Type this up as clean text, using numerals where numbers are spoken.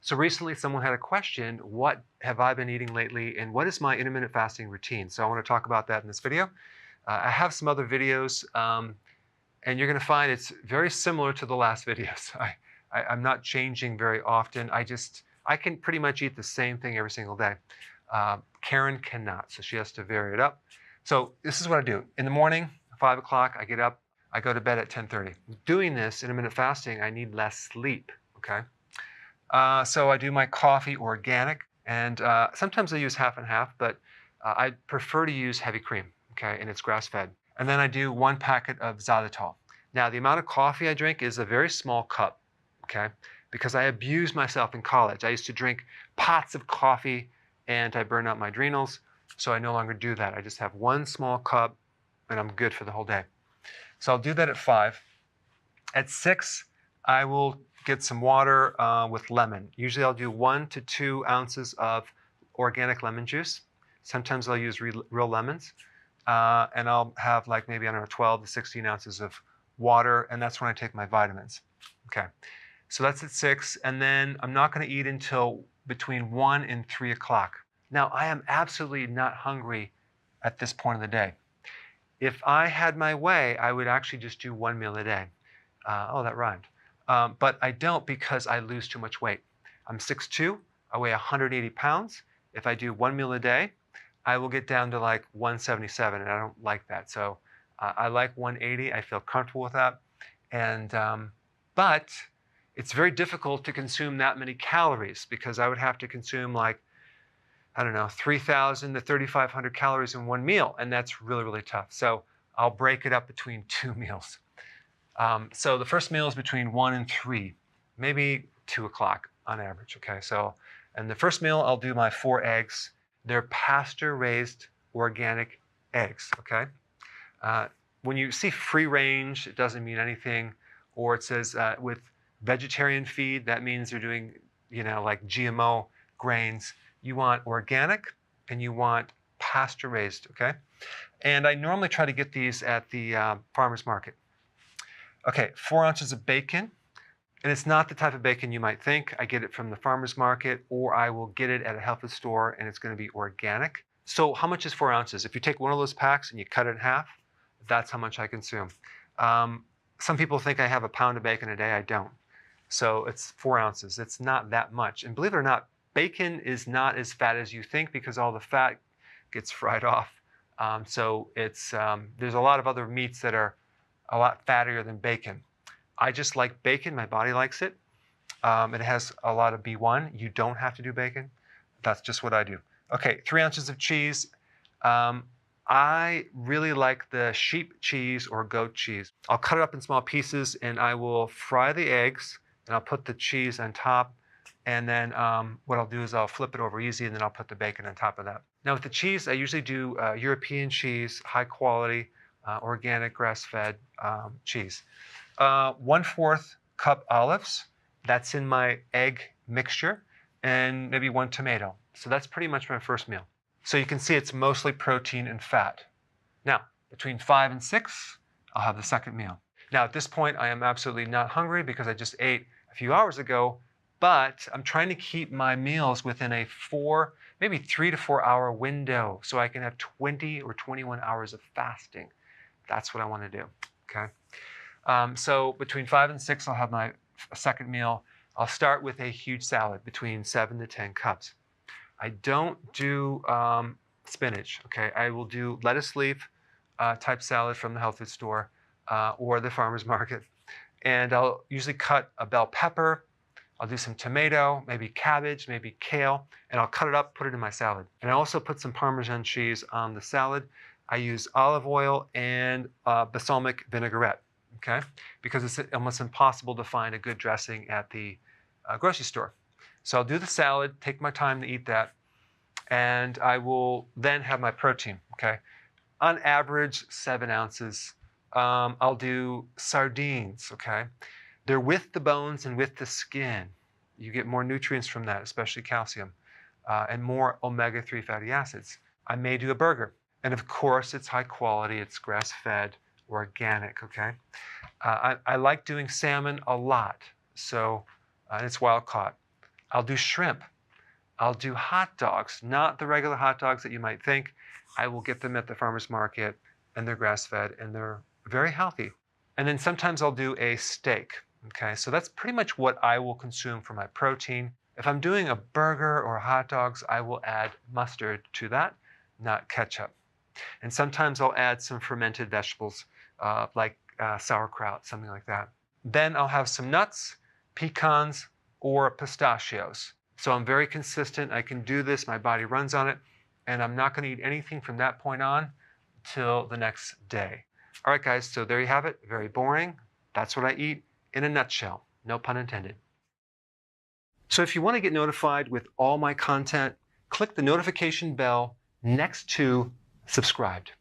So recently someone had a question, what have I been eating lately and what is my intermittent fasting routine? So I want to talk about that in this video. I have some other videos and you're going to find it's very similar to the last videos. I'm not changing very often. I can pretty much eat the same thing every single day. Karen cannot, so she has to vary it up. So this is what I do. In the morning, 5 o'clock, I get up, I go to bed at 10:30. Doing this intermittent fasting, I need less sleep, okay? So I do my coffee organic, and sometimes I use half and half, but I prefer to use heavy cream, okay, and it's grass-fed. And then I do 1 packet of xylitol. Now, the amount of coffee I drink is a very small cup, okay, because I abused myself in college. I used to drink pots of coffee, and I burned out my adrenals, so I no longer do that. I just have 1 small cup, and I'm good for the whole day. So I'll do that at 5. At 6, I will get some water with lemon. Usually I'll do 1 to 2 ounces of organic lemon juice. Sometimes I'll use real lemons. And I'll have like maybe, I don't know, 12 to 16 ounces of water, and that's when I take my vitamins. Okay, so that's at 6, and then I'm not going to eat until between 1 and 3 o'clock. Now, I am absolutely not hungry at this point of the day. If I had my way, I would actually just do 1 meal a day. Oh, that rhymed. But I don't because I lose too much weight. I'm 6'2", I weigh 180 pounds. If I do 1 meal a day, I will get down to like 177, and I don't like that. So I like 180. I feel comfortable with that. And but it's very difficult to consume that many calories because I would have to consume like, I don't know, 3,000 to 3,500 calories in 1 meal, and that's really, really tough. So I'll break it up between 2 meals. So the first meal is between 1 and 3, maybe 2 o'clock on average. Okay, so and the first meal I'll do my 4 eggs. They're pasture-raised organic eggs, okay? When you see free range, it doesn't mean anything. Or it says with vegetarian feed, that means they're doing, like GMO grains. You want organic and you want pasture-raised, okay? And I normally try to get these at the farmer's market. Okay, 4 ounces of bacon. And it's not the type of bacon you might think. I get it from the farmer's market, or I will get it at a health food store, and it's going to be organic. So how much is 4 ounces? If you take one of those packs and you cut it in half, that's how much I consume. Some people think I have a pound of bacon a day. I don't. So it's 4 ounces. It's not that much. And believe it or not, bacon is not as fat as you think because all the fat gets fried off. So there's a lot of other meats that are a lot fattier than bacon. I just like bacon. My body likes it. It has a lot of B1. You don't have to do bacon. That's just what I do. Okay, 3 ounces of cheese. I really like the sheep cheese or goat cheese. I'll cut it up in small pieces and I will fry the eggs and I'll put the cheese on top. And then what I'll do is I'll flip it over easy and then I'll put the bacon on top of that. Now with the cheese, I usually do European cheese, high quality, organic, grass-fed cheese. 1/4 cup olives, that's in my egg mixture, and maybe 1 tomato. So that's pretty much my first meal. So you can see it's mostly protein and fat. Now, between 5 and 6, I'll have the second meal. Now at this point, I am absolutely not hungry because I just ate a few hours ago, but I'm trying to keep my meals within a maybe 3 to 4 hour window so I can have 20 or 21 hours of fasting. That's what I want to do, okay? So between 5 and 6, I'll have my second meal. I'll start with a huge salad between 7 to 10 cups. I don't do spinach, okay? I will do lettuce leaf type salad from the health food store or the farmer's market. And I'll usually cut a bell pepper. I'll do some tomato, maybe cabbage, maybe kale, and I'll cut it up, put it in my salad. And I also put some Parmesan cheese on the salad. I use olive oil and balsamic vinaigrette. Okay, because it's almost impossible to find a good dressing at the grocery store. So I'll do the salad, take my time to eat that, and I will then have my protein, okay? On average, 7 ounces. I'll do sardines, okay? They're with the bones and with the skin. You get more nutrients from that, especially calcium, and more omega-3 fatty acids. I may do a burger. And of course, it's high quality, it's grass-fed, organic, okay? I like doing salmon a lot, so it's wild caught. I'll do shrimp. I'll do hot dogs, not the regular hot dogs that you might think. I will get them at the farmer's market, and they're grass-fed, and they're very healthy. And then sometimes I'll do a steak. Okay, so that's pretty much what I will consume for my protein. If I'm doing a burger or hot dogs, I will add mustard to that, not ketchup. And sometimes I'll add some fermented vegetables like sauerkraut, something like that. Then I'll have some nuts, pecans, or pistachios. So I'm very consistent. I can do this. My body runs on it. And I'm not going to eat anything from that point on till the next day. All right, guys, so there you have it. Very boring. That's what I eat in a nutshell. No pun intended. So if you want to get notified with all my content, click the notification bell next to subscribed.